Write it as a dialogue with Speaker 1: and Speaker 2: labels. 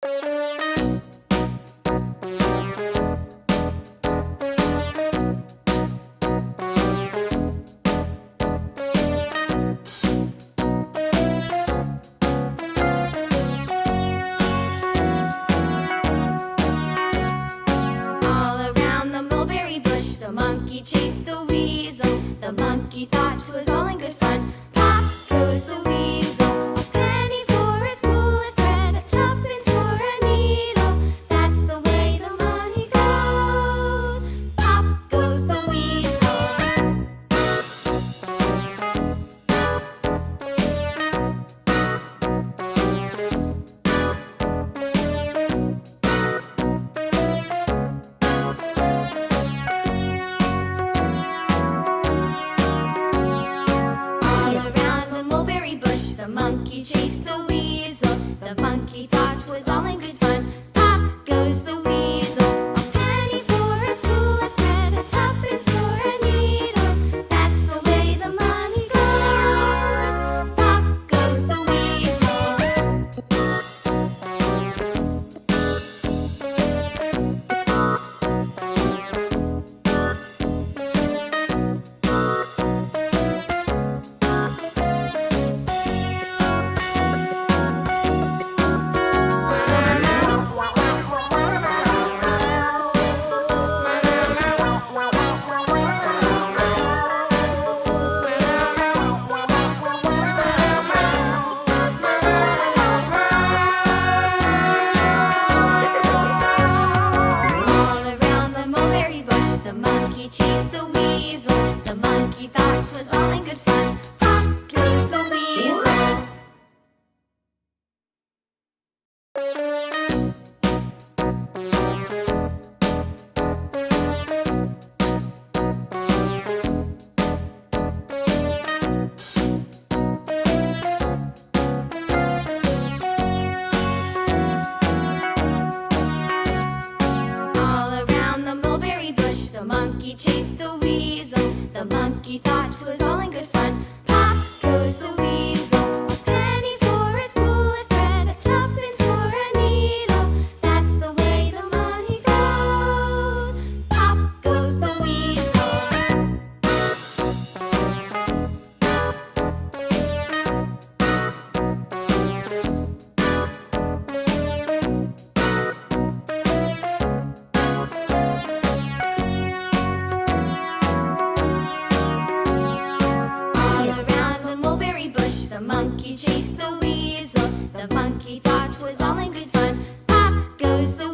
Speaker 1: All around the mulberry bush, the monkey chased the weasel. The monkey thought 'twas all in good fun. Pop goes the weasel, a penny for a spool of thread, a tuppence for a needle. That's the way the money goes. Pop goes the weasel. All around the mulberry bush, the monkey chased the weasel. The monkey thought 'twas all in good fun. Pop goes the weasel, a penny for a spool of thread, a tuppence for a needle. That's the way the money goes. Pop goes the weasel. All around the mulberry bush, the monkey chased the weasel. The monkey thought 'twas all in good fun. Pop goes the weasel. All around the mulberry bush, the monkey chased the weasel. The monkey thought 'twas all in good fun. Pop goes the weasel, a penny for a spool of thread, a tuppence for a needle. That's the way the money goes. Pop goes the weasel. All around the mulberry bush, the monkey chased the weasel. The monkey thought 'twas all in good fun. Pop goes the